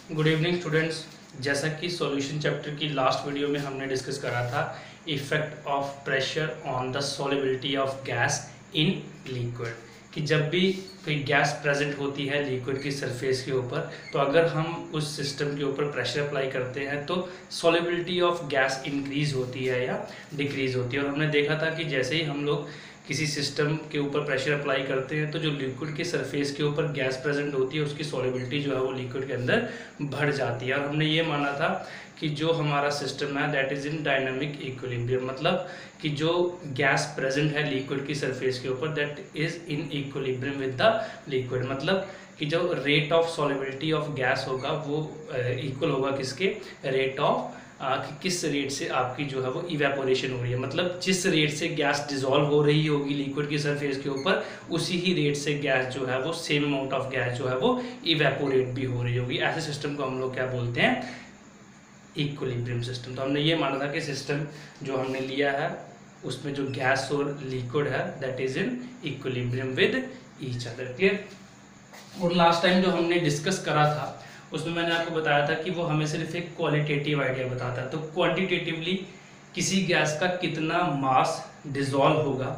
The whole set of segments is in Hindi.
Good evening students. जैसा कि सॉल्यूशन चैप्टर की लास्ट वीडियो में हमने डिस्कस करा था effect of pressure on the solubility of gas in liquid, कि जब भी कोई गैस प्रेजेंट होती है लिक्विड की सरफेस के ऊपर, तो अगर हम उस सिस्टम के ऊपर प्रेशर अप्लाई करते हैं तो सॉल्युबिलिटी ऑफ गैस इंक्रीज होती है या डिक्रीज होती है। और हमने देखा था कि जैसे ही हम लोग किसी सिस्टम के ऊपर प्रेशर अप्लाई करते हैं तो जो लिक्विड के सरफेस के ऊपर गैस प्रेजेंट होती है उसकी सॉल्युबिलिटी जो है वो लिक्विड के अंदर बढ़ जाती है। और हमने ये माना था कि जो हमारा सिस्टम है that is in dynamic equilibrium, मतलब कि जो गैस प्रेजेंट है लिक्विड की सरफेस के ऊपर that is in equilibrium with the liquid, मतलब कि जो rate of solubility of gas होगा वो इक्वल होगा किसके, रेट ऑफ कि किस रेट से आपकी जो है वो इवेपोरेशन हो रही है, मतलब जिस रेट से गैस डिजोल्व हो रही होगी लिक्विड की सरफेस के ऊपर उसी ही रेट से गैस जो है वो सेम अमाउंट ऑफ गैस जो है वो इवेपोरेट भी हो रही होगी। ऐसे सिस्टम को हम लोग क्या बोलते हैं, इक्विलिब्रियम सिस्टम। तो हमने ये माना था कि सिस्टम जो हमने लिया है उसमें जो गैस और लिक्विड है that is in equilibrium with each other. Clear. और लास्ट टाइम जो हमने डिस्कस करा था उसमें मैंने आपको बताया था कि वो हमें सिर्फ एक क्वालिटेटिव आइडिया बताता है। तो क्वांटिटेटिवली किसी गैस का कितना मास डिजोल्व होगा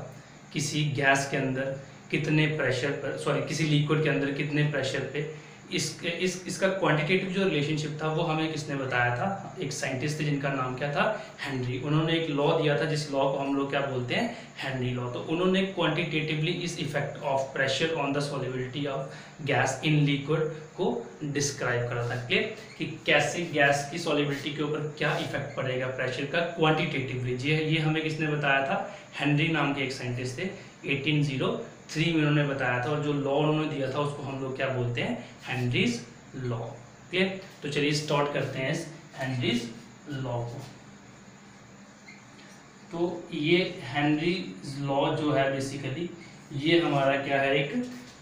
किसी गैस के अंदर कितने प्रेशर पर, किसी लिक्विड के अंदर कितने प्रेशर पे, इसका क्वांटिटेटिव जो रिलेशनशिप था वो हमें किसने बताया था, एक साइंटिस्ट थे जिनका नाम क्या था, हेनरी। उन्होंने एक लॉ दिया था जिस लॉ को हम लोग क्या बोलते हैं, हेनरी लॉ। तो उन्होंने क्वांटिटेटिवली इस effect of pressure on the solubility of gas in liquid को डिस्क्राइब करा था। क्लियर, कि कैसे गैस की सॉल्युबिलिटी के ऊपर क्या इफेक्ट पड़ेगा प्रेशर का क्वांटिटेटिवली। ये हमें किसने बताया था, हेनरी नाम के एक साइंटिस्ट थे, 1803 में उन्होंने बताया था। और जो लॉ उन्होंने दिया था उसको हम लोग क्या बोलते हैं, हेनरीज लॉ। क्लियर। तो चलिए स्टार्ट करते हैं इस हेनरीज लॉ को। तो ये हेनरीज लॉ जो है बेसिकली ये हमारा क्या है, एक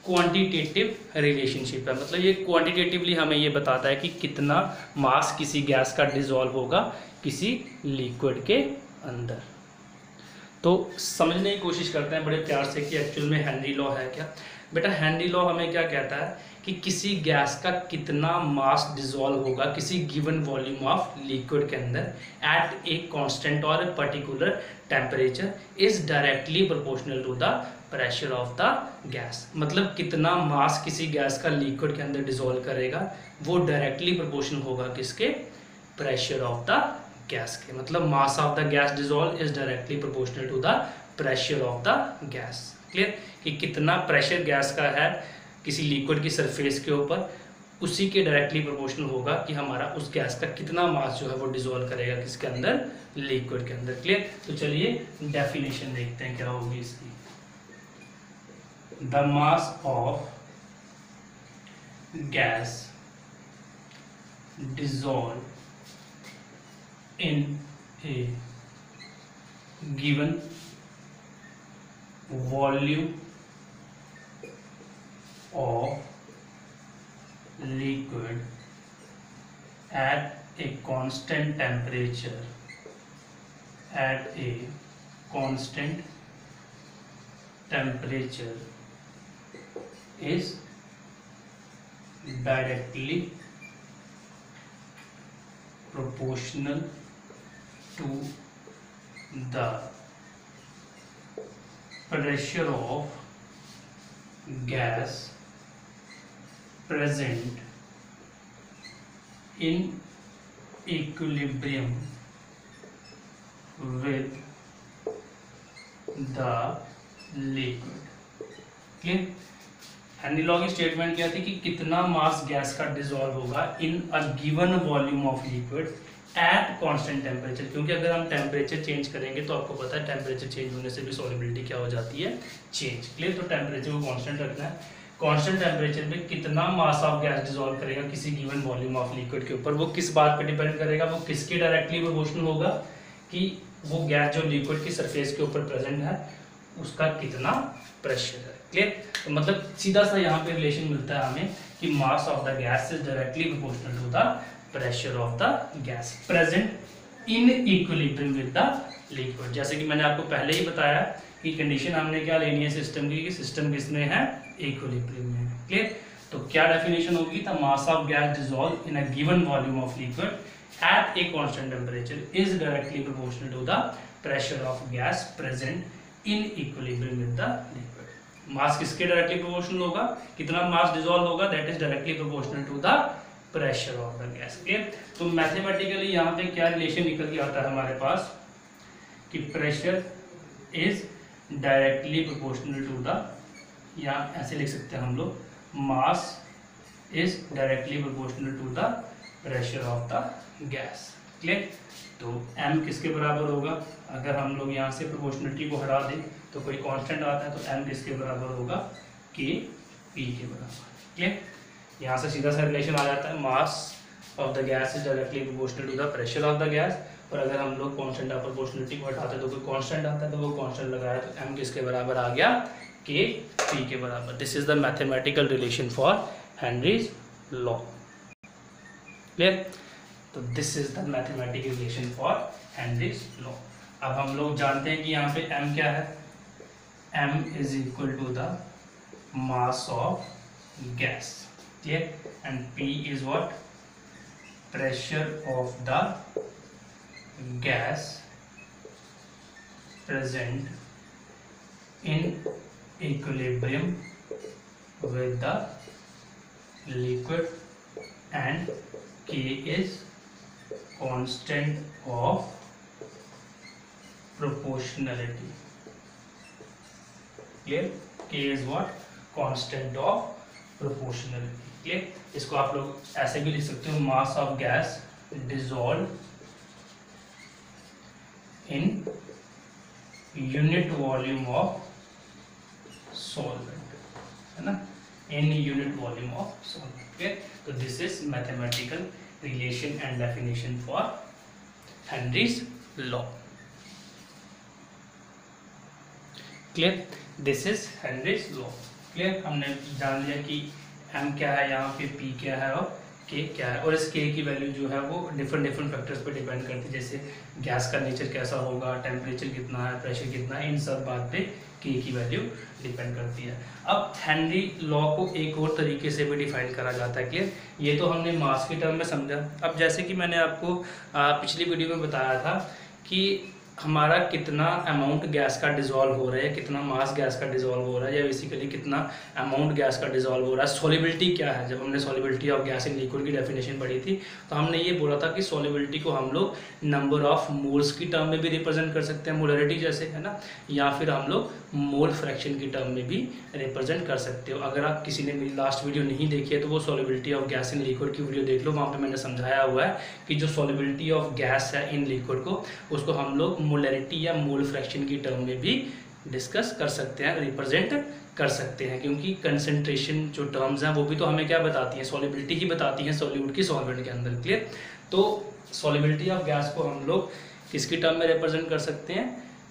क्वांटिटेटिव रिलेशनशिप है। मतलब ये क्वांटिटेटिवली हमें ये बताता है कि कितना मास किसी गैस का डिसॉल्व होगा किसी लिक्विड के अंदर। तो समझने की कोशिश करते हैं बड़े प्यार से कि एक्चुअल में हेनरी लॉ है क्या। बेटा हेनरी लॉ हमें क्या कहता है कि किसी गैस का कितना मास डिसॉल्व होगा किसी गिवन वॉल्यूम ऑफ लिक्विड के अंदर एट ए कांस्टेंट और a particular temperature is directly proportional to the pressure of the gas. मतलब कितना मास किसी गैस का लिक्विड के अंदर डिसॉल्व करेगा वो डायरेक्टली प्रोपोर्शनल होगा किसके, प्रेशर ऑफ द गैस के। मतलब mass of the gas dissolve is directly proportional to the pressure of the gas. Clear, कि कितना प्रेशर गैस का है किसी लिक्विड की सरफेस के ऊपर उसी के डायरेक्टली प्रोपोर्शनल होगा कि हमारा उस गैस का कितना मास जो है वो डिसॉल्व करेगा किसके अंदर, लिक्विड के अंदर। क्लियर। तो चलिए डेफिनेशन देखते हैं क्या होगी इसकी। The mass of gas dissolve in a given volume of liquid at a constant temperature is directly proportional to the pressure of gas present in equilibrium with the liquid। Clear. Henry law की स्टेटमेंट क्या थी कि कितना मास गैस का डिसॉल्व होगा in a given volume of liquid at constant temperature. क्योंकि अगर हम टेम्परेचर चेंज करेंगे तो आपको पता है टेम्परेचर चेंज होने से भी सॉल्युबिलिटी क्या हो जाती है, चेंज। क्लियर। तो टेम्परेचर को कांस्टेंट रखना है। कांस्टेंट टेम्परेचर पे कितना मास ऑफ गैस डिसॉल्व करेगा किसी गिवन वॉल्यूम ऑफ लिक्विड के ऊपर, वो किस बात पे डिपेंड करेगा, वो किसके डायरेक्टली प्रोपोर्शनल होगा कि वो गैस जो लिक्विड की सरफेस के ऊपर प्रेजेंट है उसका कितना प्रेशर है। क्लियर। तो मतलब सीधा सा यहाँ पे रिलेशन मिलता है हमें कि mass of the gas is directly proportional to the pressure of the gas present in equilibrium with the liquid. जैसे कि मैंने आपको पहले ही बताया कि कंडीशन हमने क्या लेनी है सिस्टम की, कि सिस्टम किसमें है, इक्विलिब्रियम में। क्लियर। तो क्या डेफिनेशन होगी, the mass of gas dissolve in a given volume of liquid at a constant temperature is directly proportional to the pressure of gas present in equilibrium with the liquid. Mass किसके डायरेक्टली प्रोपोर्शनल होगा, कितना मास डिसॉल्व होगा, that is directly proportional to the pressure of the gas. Clear. तो मैथमेटिकली यहाँ पे क्या रिलेशन निकल के आता है हमारे पास कि pressure is directly proportional to the, या ऐसे लिख सकते हैं हम लोग, mass is directly proportional to the pressure of the gas. Clear. तो m किसके बराबर होगा, अगर हम लोग यहाँ से प्रोपोर्शनलिटी को हटा दें तो कोई कांस्टेंट आता है, तो m किसके बराबर होगा, k p के बराबर। क्लियर। यहाँ से सीधा सा रिलेशन आ जाता है, mass of the gas is directly proportional to the pressure of the gas, और अगर हम लोग कांस्टेंट ऑफ प्रोपोर्शनलिटी को हटाते हैं तो कोई कांस्टेंट आता है, तो वो कांस्टेंट लगाया तो m किसके बराबर आ गया, k p के बराबर। This is the mathematical relation for Henry's law. Clear. तो this is the mathematical relation for Henry's law. अब हम लोग जानते हैं कि यहाँ पे m क्या है, m is equal to the mass of gas. Clear. And p is what, pressure of the gas present in equilibrium with the liquid, and K is constant of proportionality. Clear? K is what? Constant of proportionality. Clear? इसको आप लोग ऐसे भी लिख सकते हो, mass of gas dissolved in unit volume of solvent, है ना, in unit volume of solvent. Okay, so this is mathematical relation and definition for Henry's law. Clear? This is Henry's law. Clear? हमने जान लिया कि m क्या है, यहाँ पे p क्या है और k क्या है, और इस k की वैल्यू जो है वो डिफरेंट फैक्टर्स पे डिपेंड करती है, जैसे गैस का नेचर कैसा होगा, टेम्परेचर कितना है, प्रेशर कितना है, इन सब बात पे k की वैल्यू डिपेंड करती है। अब हेनरी लॉ को एक और तरीके से भी डिफाइन करा जाता है। क्लियर। ये तो हमने मास के टर्म में समझा। अब जैसे कि मैंने आपको पिछली वीडियो में बताया था कि हमारा कितना अमाउंट गैस का डिसॉल्व हो रहा है, कितना मास गैस का डिसॉल्व हो रहा है, या बेसिकली कितना अमाउंट गैस का डिसॉल्व हो रहा है, सॉल्युबिलिटी क्या है। जब हमने solubility of gas in liquid की डेफिनेशन पढ़ी थी तो हमने ये बोला था कि सॉल्युबिलिटी को हम लोग नंबर ऑफ मोल्स की टर्म में भी रिप्रेजेंट कर सकते हैं, मोलरिटी जैसे, है ना, या फिर हम लोग मोल फ्रैक्शन की टर्म में भी रिप्रेजेंट कर सकते हो। अगर आप किसी ने मेरी लास्ट वीडियो नहीं देखी है तो वो solubility of gas in liquid की वीडियो देख लो, वहाँ पे मैंने समझाया हुआ है कि जो सॉल्युबिलिटी ऑफ गैस है इन लिक्विड को, उसको हम लोग मोलरिटी या मोल फ्रैक्शन की टर्म में भी डिस्कस कर सकते हैं, रिप्रेजेंट कर सकते हैं, क्योंकि कंसंट्रेशन जो टर्म्स हैं वो भी तो हमें क्या बताती हैं, सॉल्युबिलिटी ही बताती हैं सॉल्यूट की सॉल्वेंट के अंदर। क्लियर। तो सॉल्युबिलिटी ऑफ गैस को हम लोग किसकी टर्म में रिप्रेजेंट कर सकते हैं,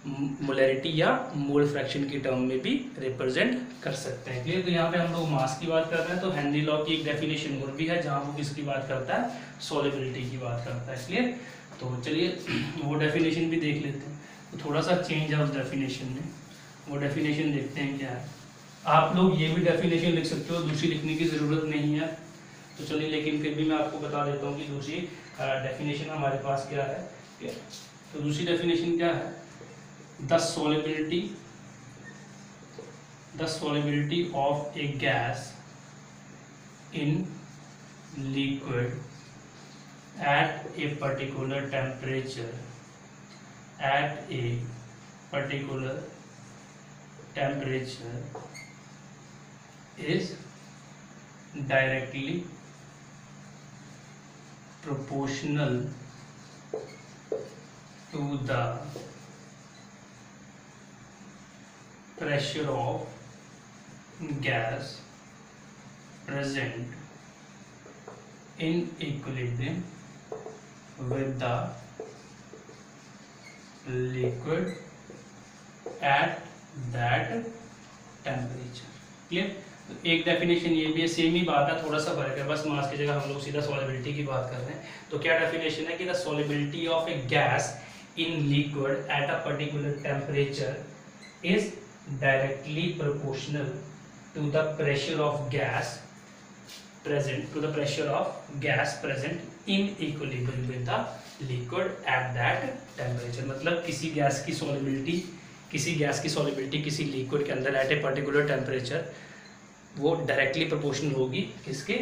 मोलरिटी या मोल फ्रैक्शन की टर्म में भी रिप्रेजेंट कर सकते हैं। क्लियर। तो यहाँ पे हम लोग मास की बात कर रहे हैं, तो हेनरी लॉ की एक डेफिनेशन और भी है जहाँ वो किसकी बात करता है, सॉल्युबिलिटी की बात करता है। क्लियर। तो चलिए वो डेफिनेशन भी देख लेते हैं। तो थोड़ा सा चेंज है उस डेफिनेशन में, वो डेफिनेशन देखते हैं क्या है। आप लोग ये भी डेफिनेशन लिख सकते हो, दूसरी लिखने की ज़रूरत नहीं है, तो चलिए, लेकिन फिर भी मैं आपको बता देता हूँ कि दूसरी डेफिनेशन हमारे पास क्या है। तो दूसरी डेफिनेशन क्या है, the solubility of a gas in liquid at a particular temperature is directly proportional to the pressure of gas present in equilibrium with the liquid at that temperature. Clear. तो एक डेफिनेशन ये भी है, सेम ही बात है, थोड़ा सा फर्क है, बस मास की जगह हम लोग सीधा सॉल्युबिलिटी की बात कर रहे हैं। तो क्या डेफिनेशन है कि the solubility of A gas in liquid at a particular temperature is directly proportional to the pressure of gas present to the pressure of gas present in equilibrium with the liquid at that temperature। मतलब किसी गैस की सॉलिबिलिटी किसी लिक्विड के अंदर एट ए पर्टिकुलर टेम्परेचर वो डायरेक्टली प्रोपोर्शनल होगी किसके,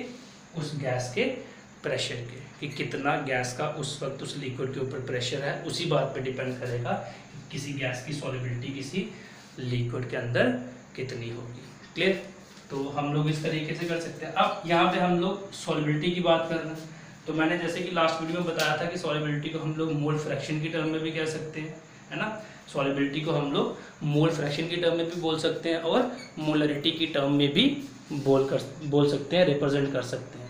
उस गैस के प्रेशर के, कि कितना गैस का उस वक्त उस लिक्विड के ऊपर प्रेशर है, उसी बात पे डिपेंड करेगा कि किसी गैस की सॉलिबिलिटी किसी लिक्विड के अंदर कितनी होगी। क्लियर? तो हम लोग इस तरीके से कर सकते हैं। अब यहाँ पे हम लोग सॉलिबिलिटी की बात कर रहे हैं, तो मैंने जैसे कि लास्ट वीडियो में बताया था कि सॉलिबिलिटी को हम लोग मोल फ्रैक्शन की टर्म में भी कह सकते हैं, है ना। सॉलिबिलिटी को हम लोग मोल फ्रैक्शन की टर्म में भी बोल सकते हैं और मोलरिटी की टर्म में भी बोल सकते हैं, रिप्रेजेंट कर सकते हैं,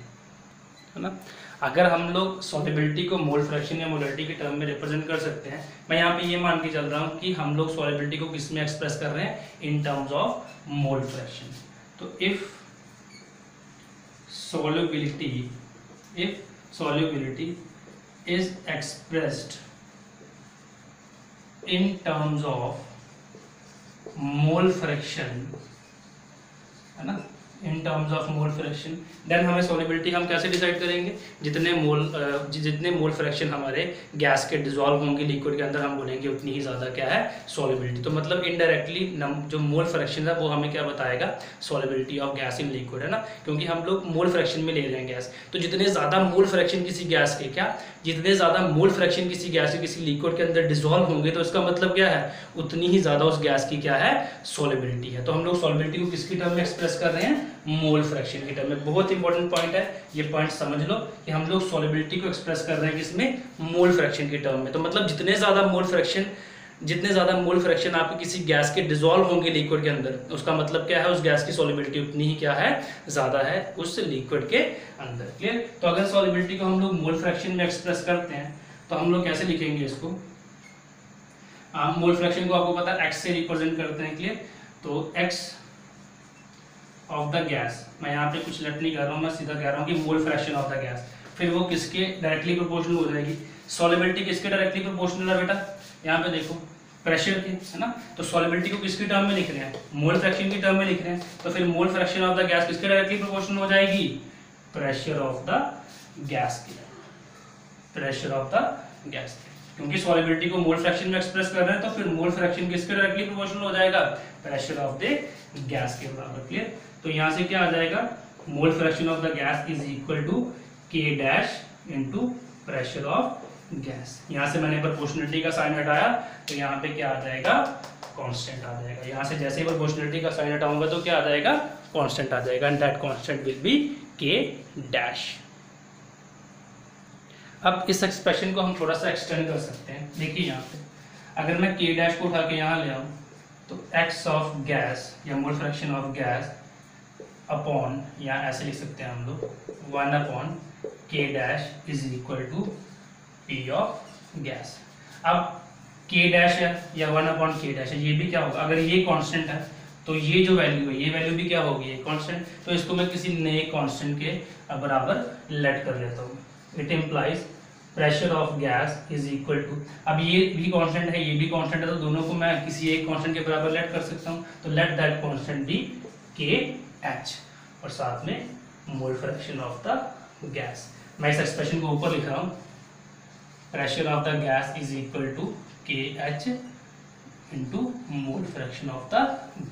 है ना। अगर हम लोग सॉलिबिलिटी को मोल फ्रैक्शन या मोलरिटी की टर्म में रिप्रेजेंट कर सकते हैं, मैं यहाँ पे ये मान के चल रहा हूँ कि हम लोग सॉलिबिलिटी को किस में एक्सप्रेस कर रहे हैं, इन टर्म्स ऑफ मोल फ्रैक्शन। तो if solubility is expressed in terms of mole fraction, है ना, in terms of mole fraction, then हमें सॉलिबिलिटी हम कैसे डिसाइड करेंगे, जितने मोल फ्रैक्शन हमारे गैस के डिसॉल्व होंगे लिक्विड के अंदर, हम बोलेंगे उतनी ही ज़्यादा क्या है, सॉलिबिलिटी। तो मतलब इनडायरेक्टली जो मोल फ्रैक्शन है वो हमें क्या बताएगा, solubility of gas in liquid, है ना, क्योंकि हम लोग मोल फ्रैक्शन में ले रहे हैं गैस। तो जितने ज़्यादा मोल फ्रैक्शन किसी गैस के किसी लिक्विड के अंदर डिसॉल्व होंगे, तो इसका मतलब क्या है, उतनी ही ज़्यादा उस गैस की क्या है, सॉलिबिलिटी है। तो हम लोग सॉलिबिलिटी को किसकी टर्म में एक्सप्रेस कर रहे हैं, मोल फ्रैक्शन की टर्म में। बहुत इंपॉर्टेंट पॉइंट है ये, पॉइंट समझ लो कि हम लोग सॉलिबिलिटी को एक्सप्रेस कर रहे हैं किसमें, मोल फ्रैक्शन की टर्म में। तो मतलब जितने ज़्यादा मोल फ्रैक्शन आपके किसी गैस के डिसॉल्व होंगे लिक्विड के अंदर, उसका मतलब क्या है, उस गैस की सॉलिबिलिटी उतनी ही क्या है, ज़्यादा है उस लिक्विड के अंदर। क्लियर? तो अगर सॉलिबिलिटी को हम लोग मोल फ्रैक्शन में एक्सप्रेस करते हैं तो हम लोग कैसे लिखेंगे इसको, मोल फ्रैक्शन को आपको पता है एक्स से रिप्रेजेंट करते हैं। क्लियर? तो एक्स ऑफ द गैस, मैं यहाँ पे कुछ लेट नहीं कर रहा हूँ, मैं सीधा कह रहा हूँ कि मोल फ्रैक्शन ऑफ द गैस, फिर वो किसके डायरेक्टली प्रोपोर्शनल हो जाएगी, सॉलिबिलिटी किसके डायरेक्टली प्रोपोर्शनल है बेटा, यहाँ पे देखो प्रेशर की, है ना। तो सॉलिबिलिटी को किसकी टर्म में लिख रहे हैं, मोल फ्रैक्शन की टर्म में लिख रहे हैं, तो फिर मोल फ्रैक्शन ऑफ द गैस किसके डायरेक्टली प्रोपोर्शनल हो जाएगी, प्रेशर ऑफ द गैस की, प्रेशर ऑफ द गैस, क्योंकि सॉलिबिलिटी को मोल फ्रैक्शन में एक्सप्रेस कर रहे हैं, तो फिर मोल फ्रैक्शन किसके डायरेक्टली प्रोपोर्शनल हो जाएगा, प्रेशर ऑफ द गैस के बराबर। क्लियर? तो यहाँ से क्या आ जाएगा, mole fraction of the gas is equal to K dash into pressure of gas. यहाँ से मैंने प्रोपोर्शनलिटी का साइन हटाया, तो यहाँ पे क्या आ जाएगा, कांस्टेंट आ जाएगा। यहाँ से जैसे ही प्रोपोर्शनलिटी का साइन हटाऊंगा तो क्या आ जाएगा, कांस्टेंट आ जाएगा, and that constant will be K dash. अब इस एक्सप्रेशन को हम थोड़ा सा एक्सटेंड कर सकते हैं। देखिए यहाँ पे अगर मैं K डैश को उठा के यहाँ ले आऊँ, तो x ऑफ गैस या mole fraction of gas upon, या ऐसे लिख सकते हैं हम लोग 1 upon K dash is equal to P of gas. अब K डैश है या 1 अपॉन K डैश है, ये भी क्या होगा, अगर ये कांस्टेंट है तो ये जो वैल्यू है, ये वैल्यू भी क्या होगी, ये कांस्टेंट। तो इसको मैं किसी नए कांस्टेंट के बराबर लेट कर लेता हूँ। It implies pressure of gas is equal to, अब ये भी कांस्टेंट है, ये भी कांस्टेंट है, तो दोनों को मैं किसी एक कांस्टेंट के बराबर लेट कर सकता हूँ। तो let that constant be KH, और साथ में mole fraction of the gas. मैं इस एक्सप्रेशन को ऊपर लिख रहा हूँ, pressure of the gas is equal to KH into mole fraction of the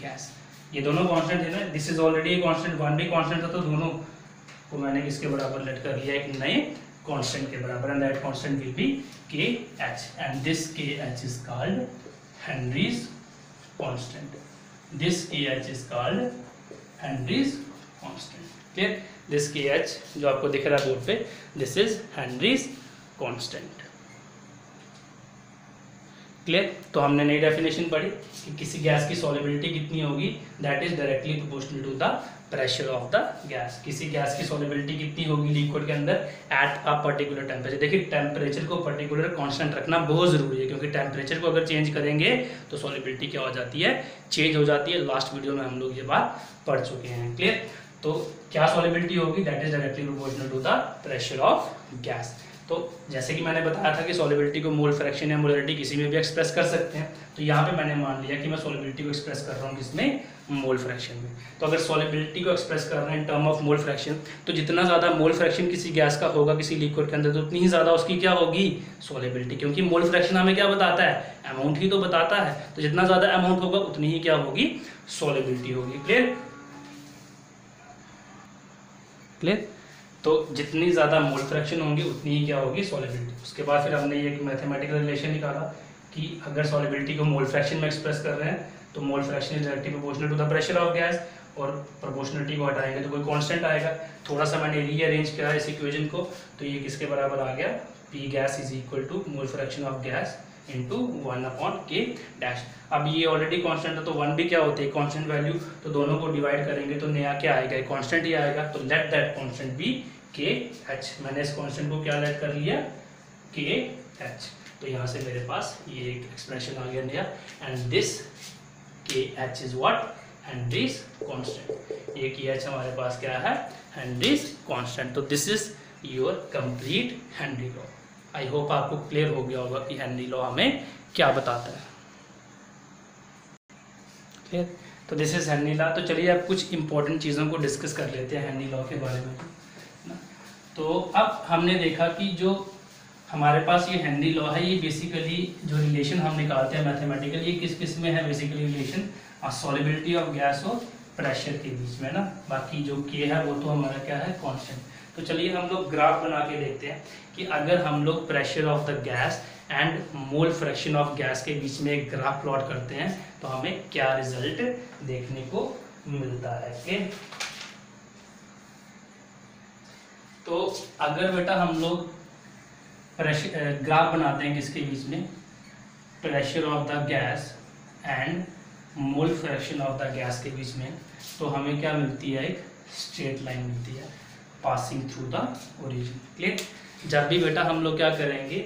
gas. ये दोनों कांस्टेंट है ना, दिस इज ऑलरेडी कांस्टेंट, 1 भी कांस्टेंट था, तो दोनों को मैंने किसके बराबर लेट कर लिया, एक नए कांस्टेंट के बराबर, and that constant will be KH, and this KH is called Henrys constant. This KH is called Henrys constant. Clear? This KH जो आपको दिख रहा है बोर्ड पे, this is Henrys constant. Clear? तो हमने नई डेफिनेशन पढ़ी कि किसी गैस की सॉलिबिलिटी कितनी होगी, that is directly proportional to the pressure of the gas. किसी गैस की सॉलिबिलिटी कितनी होगी लिक्विड के अंदर एट अ पर्टिकुलर टेम्परेचर। देखिए टेम्परेचर को पर्टिकुलर कांस्टेंट रखना बहुत ज़रूरी है, क्योंकि टेम्परेचर को अगर चेंज करेंगे तो सॉलिबिलिटी क्या हो जाती है, चेंज हो जाती है। लास्ट वीडियो में हम लोग ये बात पढ़ चुके हैं। क्लियर? तो क्या सॉलिबिलिटी होगी, that is directly proportional to the pressure of gas. तो तो जैसे कि मैंने बताया था कि सॉलिबिलिटी को मोल फ्रैक्शन या मोलरिटी किसी में भी एक्सप्रेस कर सकते हैं, तो यहाँ पे मैंने मान लिया कि मैं सॉलिबिलिटी को एक्सप्रेस कर रहा हूँ किसमें, मोल फ्रैक्शन में। तो अगर सॉलिबिलिटी को एक्सप्रेस कर रहे हैं in term of mole fraction, तो जितना ज़्यादा मोल फ्रैक्शन किसी गैस का होगा किसी लिक्विड के अंदर, तो उतनी ही ज़्यादा उसकी क्या होगी, सॉलिबिलिटी। क्योंकि मोल फ्रैक्शन हमें क्या बताता है, अमाउंट ही तो बताता है। तो जितना ज़्यादा अमाउंट होगा उतनी ही क्या होगी, सॉलिबिलिटी होगी। Clear clear. तो जितनी ज़्यादा मोल फ्रैक्शन होंगी उतनी ही क्या होगी, सॉलिबिलिटी। उसके बाद फिर हमने ये मैथमेटिकल रिलेशन निकाला कि अगर सॉलिबिलिटी को मोल फ्रैक्शन में एक्सप्रेस कर रहे हैं तो mole fraction is directly proportional to the pressure of gas, और प्रोपोर्शनलिटी को हटाएंगे तो कोई कांस्टेंट आएगा। थोड़ा सा मैंने रीअरेंज किया इस इक्वेशन को, तो ये किसके बराबर आ गया, P gas is equal to mole fraction of gas into 1/k dash. अब ये ऑलरेडी कांस्टेंट है तो 1 भी क्या होते हैं, कांस्टेंट वैल्यू, तो दोनों को डिवाइड करेंगे तो नया क्या आएगा, कांस्टेंट ही आएगा। तो let that constant be KH। मैंने इस कांस्टेंट को क्या लेट कर लिया, KH। तो यहाँ से मेरे पास ये एक एक्सप्रेशन आ गया नया, and this KH is what, Henrys constant. ये KH हमारे पास क्या है, हेनरीज कांस्टेंट। तो this is your complete Henry law. I hope आपको क्लियर हो गया होगा कि हेनरी लॉ हमें क्या बताता है। क्लियर। तो दिस इज हेनरी लॉ। तो चलिए अब कुछ इंपॉर्टेंट चीज़ों को डिस्कस कर लेते हैं हेनरी लॉ के बारे में। तो अब हमने देखा कि जो हमारे पास ये हेनरी लॉ है, ये बेसिकली जो रिलेशन हम निकालते हैं मैथमेटिकल, ये किस किस में है, basically relation solubility of gas और प्रेशर के बीच में ना। बाकी जो के है वो तो हमारा क्या है, कांस्टेंट। तो चलिए हम लोग ग्राफ बना के देखते हैं कि अगर हम लोग pressure of the gas and mole fraction of gas के बीच में एक ग्राफ प्लॉट करते हैं तो हमें क्या रिजल्ट देखने को मिलता है। ओके, तो अगर बेटा हम लोग प्रेशर ग्राफ बनाते हैं किसके बीच में, pressure of the gas and mole fraction of the gas के बीच में, तो हमें क्या मिलती है, एक स्ट्रेट लाइन मिलती है passing through the origin. Clear. जब भी बेटा हम लोग क्या करेंगे,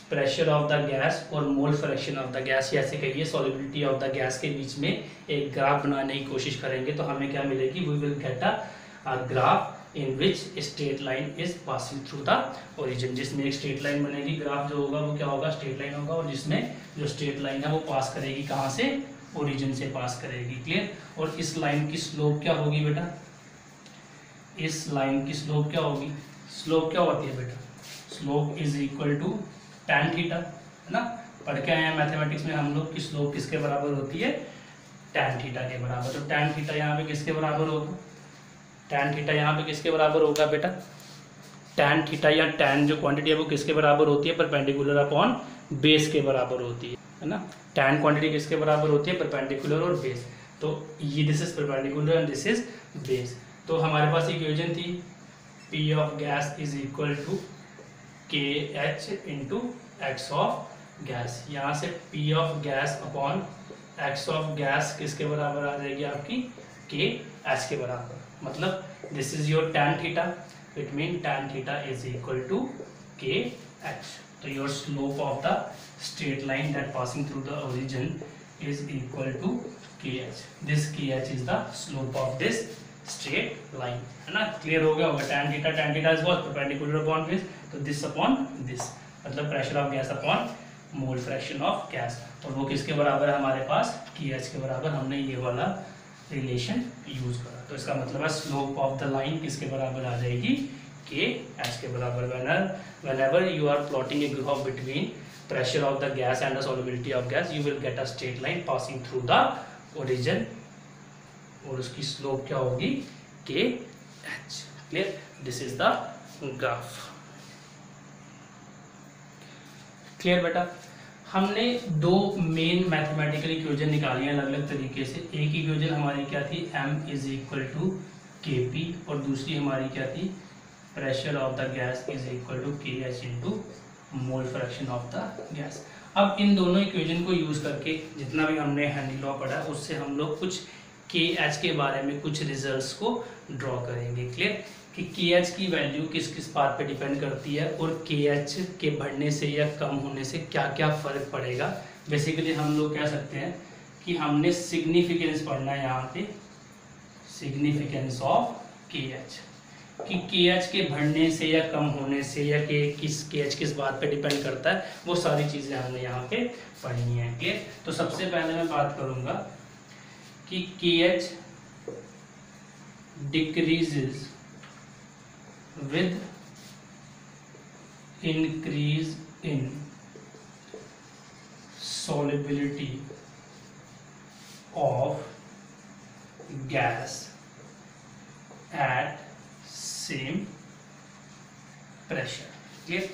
प्रेशर ऑफ द गैस और मोल फ्रैक्शन ऑफ द गैस, या ऐसे कहिए सॉलिबिलिटी ऑफ द गैस के बीच में एक ग्राफ बनाने की कोशिश करेंगे तो हमें क्या मिलेगी, we will get a graph in which straight line is passing through the origin। जिसमें एक स्ट्रेट लाइन बनेगी, ग्राफ जो होगा वो क्या होगा, स्ट्रेट लाइन होगा, और जिसमें जो स्ट्रेट लाइन है वो पास करेगी कहाँ से, ओरिजिन से पास करेगी। क्लियर। और इस लाइन की स्लोप क्या होगी बेटा, इस लाइन की स्लोप क्या होगी, स्लोप क्या होती है बेटा, slope is equal to tan theta, है ना। पढ़ के आए हैं मैथमेटिक्स में हम लोग की स्लोप किसके बराबर होती है, tan थीटा के बराबर। तो tan थीटा यहाँ पे किसके बराबर होगा, tan थीटा यहाँ पे किसके बराबर होगा बेटा, tan थीटा या tan जो क्वांटिटी है वो किसके बराबर होती है, परपेंडिकुलर अपॉन बेस के बराबर होती है ना। tan क्वांटिटी किसके बराबर होती है, परपेंडिकुलर और बेस। तो ये this is perpendicular and this is base. तो हमारे पास इक्वेशन थी P of gas is equal to KH into x of gas. यहाँ से P of gas upon x of gas किसके बराबर आ जाएगी आपकी, KH के बराबर। मतलब this is your tan theta, it mean tan theta is equal to KH। तो your slope of the straight line that passing through the origin is equal to KH। This KH is the slope of this straight line, है ना। क्लियर हो गया होगा। tan theta is what, perpendicular upon base, तो दिस अपॉन दिस, मतलब pressure of gas upon mole fraction of gas, और वो किसके बराबर है हमारे पास, KH के बराबर। हमने ये वाला रिलेशन यूज करा, तो इसका मतलब है स्लोप ऑफ द लाइन किसके बराबर आ जाएगी, KH के बराबर। whenever you are plotting a graph between pressure of the gas and the solubility of gas, you will get a straight line passing through the origin, और उसकी स्लोप क्या होगी, KH। Clear. This is the graph. Clear बेटा। हमने दो मेन मैथमेटिकल इक्वेशन निकाली हैं अलग अलग तरीके से। एक इक्वेशन हमारी क्या थी, M is equal to KP, और दूसरी हमारी क्या थी, pressure of the gas is equal to KH into mole fraction of the gas. अब इन दोनों इक्वेशन को यूज़ करके जितना भी हमने हेनरी लॉ पढ़ा उससे हम लोग कुछ KH के बारे में कुछ रिजल्ट्स को ड्रॉ करेंगे। क्लियर। कि KH की वैल्यू किस किस बात पे डिपेंड करती है और KH के बढ़ने से या कम होने से क्या क्या फ़र्क पड़ेगा। बेसिकली हम लोग कह सकते हैं कि हमने सिग्निफिकेंस पढ़ना है यहाँ पे, सिग्निफिकेंस ऑफ KH। कि KH के बढ़ने से या कम होने से या KH किस बात पे डिपेंड करता है, वो सारी चीज़ें हमने यहाँ पे पढ़नी है। क्लियर। तो सबसे पहले मैं बात करूँगा कि KH decreases with increase in solubility of gas at same pressure। Clear.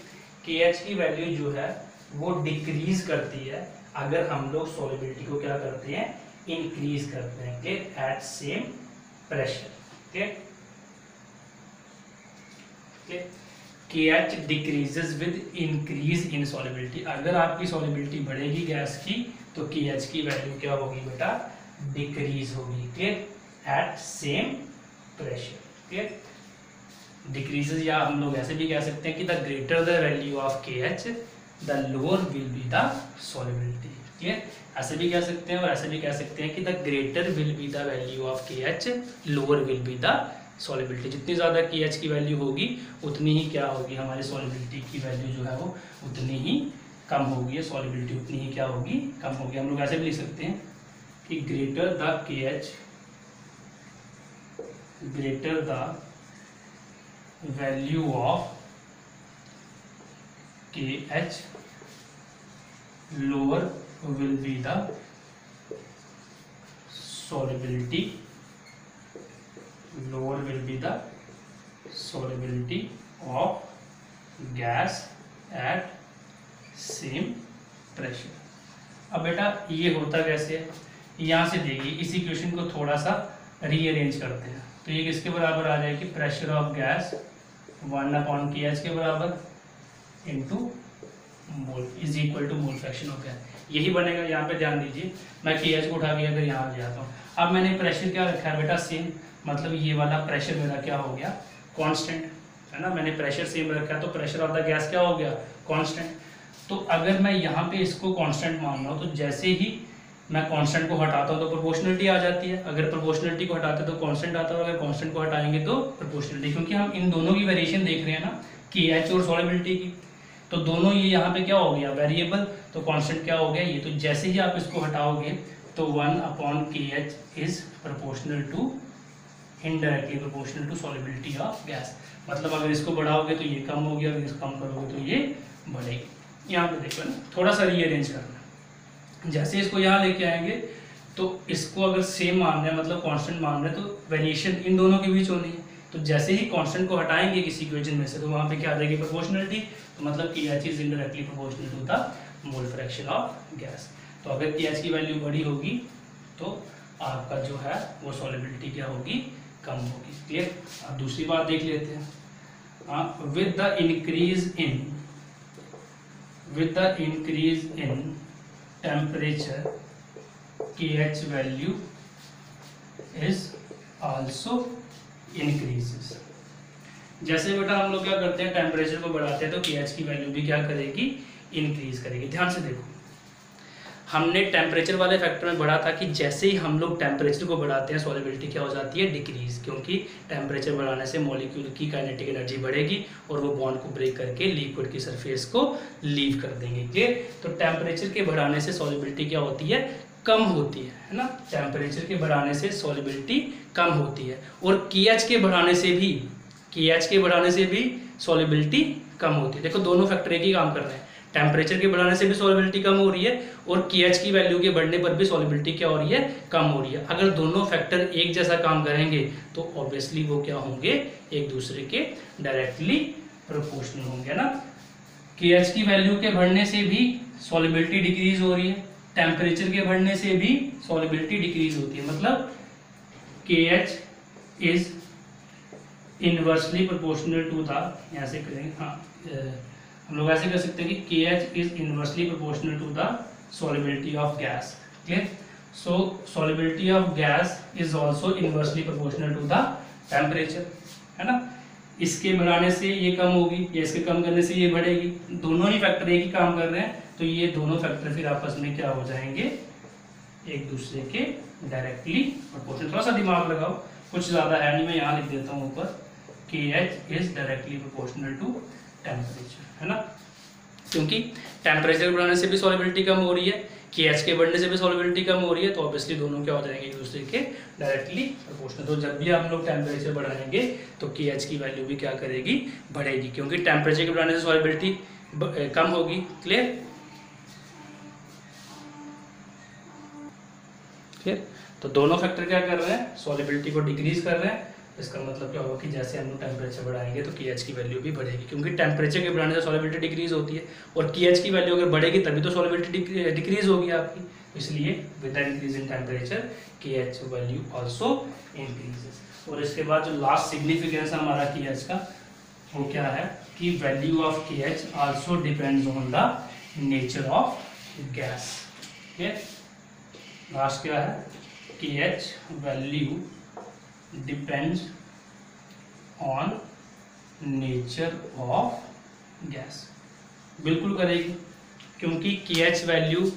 KH की वैल्यू जो है वो डिक्रीज करती है अगर हम लोग सॉलिबिलिटी को क्या करते हैं, इंक्रीज करते हैं। Clear. At same pressure. Clear. KH decreases with increase in solubility. अगर आपकी सॉलिबिलिटी बढ़ेगी गैस की तो KH की वैल्यू क्या होगी बेटा, डिक्रीज होगी। Clear. At same pressure. Clear. Decreases, या हम लोग ऐसे भी कह सकते हैं कि the greater the value of KH the lower will be the solubility. Clear. ऐसे भी कह सकते हैं और ऐसे भी कह सकते हैं कि the greater will be the value of KH, lower will be the solubility. जितनी ज़्यादा KH की वैल्यू होगी उतनी ही क्या होगी, हमारी सॉलिबिलिटी की वैल्यू जो है वो उतनी ही कम होगी, सॉलिबिलिटी उतनी ही क्या होगी, कम होगी। हम लोग ऐसे भी लिख सकते हैं कि greater the KH, greater the value of KH, lower will be the solubility, lower will be the solubility of gas at same pressure। अब बेटा ये होता कैसे है, यहाँ से देखिए इस इक्वेशन को थोड़ा सा रीअरेंज करते हैं तो ये किसके बराबर आ जाएगी, प्रेशर ऑफ गैस 1/KH के बराबर into mole is equal to mole fraction of gas. यही बनेगा। यहाँ पे ध्यान दीजिए, मैं KH को उठा के अगर यहाँ ले आता हूँ, अब मैंने प्रेशर क्या रखा है बेटा, सेम। मतलब ये वाला प्रेशर मेरा क्या हो गया, कांस्टेंट, है ना। मैंने प्रेशर सेम रखा है तो प्रेशर ऑफ द गैस क्या हो गया, कांस्टेंट। तो अगर मैं यहाँ पे इसको कांस्टेंट मान रहा हूँ तो जैसे ही मैं कांस्टेंट को हटाता हूँ तो प्रोपोर्शनलिटी आ जाती है। अगर प्रोपोर्शनलिटी को हटाते तो कांस्टेंट आता है, अगर कांस्टेंट को हटाएंगे तो प्रोपोर्शनलिटी, क्योंकि हम इन दोनों की वेरिएशन देख रहे हैं ना, KH और सॉलिबिलिटी की। तो दोनों ये यहाँ पे क्या हो गया, वेरिएबल, तो कांस्टेंट क्या हो गया ये। तो जैसे ही आप इसको हटाओगे तो 1/KH is proportional to, indirectly proportional to solubility of gas. मतलब अगर इसको बढ़ाओगे तो ये कम हो गया, अगर इसको कम करोगे तो ये बढ़ेगी। यहाँ पे देखो ना, थोड़ा सा रीअरेंज करना। जैसे इसको यहाँ लेके आएंगे तो इसको अगर सेम मान रहे हैं, मतलब कांस्टेंट मान रहे हैं, तो वेरिएशन इन दोनों के बीच होनी है। तो जैसे ही कांस्टेंट को हटाएंगे किसी इक्वेशन में से तो वहाँ पे क्या आ जाएगी, प्रोपोर्शनलिटी। तो मतलब KH is indirectly proportional to the mole fraction of gas. तो अगर KH की वैल्यू बड़ी होगी तो आपका जो है वो सॉलिबिलिटी क्या होगी, कम होगी। क्लियर। अब दूसरी बात देख लेते हैं। With the increase in temperature KH value is also increases. जैसे बेटा हम लोग क्या करते हैं, टेम्परेचर को बढ़ाते हैं तो KH की वैल्यू भी क्या करेगी, इंक्रीज करेगी। ध्यान से देखो, हमने टेम्परेचर वाले फैक्टर में बढ़ा था कि जैसे ही हम लोग टेम्परेचर को बढ़ाते हैं सॉलिबिलिटी क्या हो जाती है, डिक्रीज, क्योंकि टेम्परेचर बढ़ाने से मॉलिक्यूल की काइनेटिक एनर्जी बढ़ेगी और वो बॉन्ड को ब्रेक करके लिक्विड की सरफेस को लीव कर देंगे। क्लियर। तो टेम्परेचर के बढ़ाने से सॉलिबिलिटी क्या होती है, कम होती है ना। टेम्परेचर के बढ़ाने से सॉलिबिलिटी कम होती है और KH के बढ़ाने से भी सॉलिबिलिटी कम होती है। देखो दोनों फैक्टर एक ही काम कर रहे हैं, टेम्परेचर के बढ़ाने से भी सॉलिबिलिटी कम हो रही है और KH की वैल्यू के बढ़ने पर भी सॉलिबिलिटी क्या हो रही है, कम हो रही है। अगर दोनों फैक्टर एक जैसा काम करेंगे तो ऑब्वियसली वो क्या होंगे, एक दूसरे के डायरेक्टली प्रोपोर्शनल होंगे ना। KH की वैल्यू के बढ़ने से भी सॉलिबिलिटी डिक्रीज हो रही है, टेम्परेचर के बढ़ने से भी सॉलिबिलिटी डिक्रीज होती है। मतलब KH is inversely proportional to the, यहाँ से करेंगे, हाँ हम लोग ऐसे कर सकते हैं कि KH is inversely proportional to the solubility of gas. Clear. So solubility of gas is also inversely proportional to the temperature, है ना। इसके बढ़ाने से ये कम होगी या इसके कम करने से ये बढ़ेगी, दोनों ही फैक्टर एक ही काम कर रहे हैं तो ये दोनों फैक्टर फिर आपस में क्या हो जाएंगे, एक दूसरे के डायरेक्टली प्रोपोर्शनल। थोड़ा सा दिमाग लगाओ, कुछ ज़्यादा है नहीं, मैं यहाँ लिख देता हूँ ऊपर KH is directly proportional to temperature, है ना, क्योंकि टेम्परेचर बढ़ाने से भी सॉल्युबिलिटी कम हो रही है, KH के बढ़ने से भी सॉल्युबिलिटी कम हो रही है, तो ऑब्वियसली दोनों क्या हो जाएंगे एक दूसरे के डायरेक्टली प्रोपोर्शनल। तो जब भी हम लोग टेम्परेचर बढ़ाएंगे तो KH की वैल्यू भी क्या करेगी, बढ़ेगी, क्योंकि टेम्परेचर के बढ़ाने से सॉल्युबिलिटी कम होगी। क्लियर? क्लियर? तो दोनों फैक्टर क्या कर रहे हैं, सॉल्युबिलिटी को डिक्रीज कर रहे हैं। इसका मतलब क्या होगा कि जैसे हम लोग टेम्परेचर बढ़ाएंगे तो KH की वैल्यू भी बढ़ेगी, क्योंकि टेम्परेचर के बढ़ाने से सॉल्युबिलिटी डिक्रीज होती है, और KH की वैल्यू अगर बढ़ेगी तभी तो सॉल्युबिलिटी डिक्रीज होगी आपकी। इसलिए with the increase in temperature KH value also increases. और इसके बाद जो लास्ट सिग्निफिकेंस हमारा KH का वो क्या है कि value of KH also depends on the nature of gas. Last क्या है, KH value depends on nature of gas. बिल्कुल करेगी, क्योंकि KH वैल्यू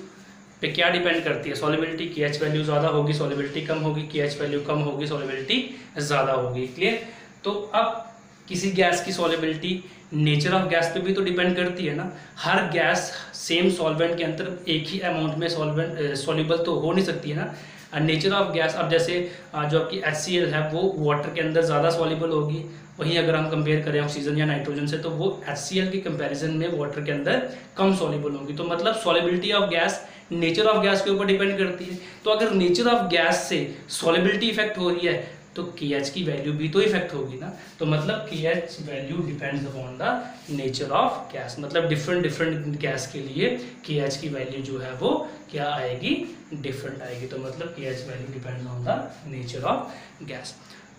पे क्या डिपेंड करती है, सॉल्युबिलिटी। KH वैल्यू ज़्यादा होगी सॉल्युबिलिटी कम होगी, KH वैल्यू कम होगी सॉल्युबिलिटी ज़्यादा होगी। क्लियर? तो अब किसी गैस की सॉल्युबिलिटी नेचर ऑफ गैस पे भी तो डिपेंड करती है ना। हर गैस सेम सॉल्वेंट के अंदर एक ही अमाउंट में सॉल्युबल तो हो नहीं सकती है ना। नेचर ऑफ गैस, अब जैसे जो आपकी HCl है वो वाटर के अंदर ज़्यादा सॉल्युबल होगी, वहीं अगर हम कंपेयर करें ऑक्सीजन या नाइट्रोजन से तो वो HCl के कंपैरिजन में वाटर के अंदर कम सॉल्युबल होगी। तो मतलब solubility of gas nature of gas के ऊपर डिपेंड करती है। तो अगर नेचर ऑफ गैस से सॉल्युबिलिटी इफेक्ट हो रही है तो KH की वैल्यू भी तो इफेक्ट होगी ना। तो मतलब KH value depends upon the nature of gas, मतलब डिफरेंट गैस के लिए KH की वैल्यू जो है वो क्या आएगी, डिफरेंट आएगी। तो मतलब KH value depends on the nature of gas.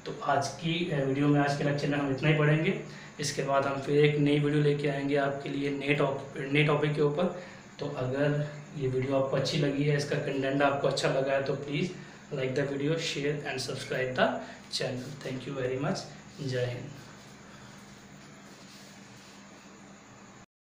तो आज की वीडियो में, आज के लेक्चर में हम इतना ही पढ़ेंगे। इसके बाद हम फिर एक नई वीडियो लेके आएंगे आपके लिए नए टॉपिक के ऊपर। तो अगर ये वीडियो आपको अच्छी लगी है, इसका कंटेंट आपको अच्छा लगा है तो please like the video, share and subscribe the channel. Thank you very much. Jai Hind.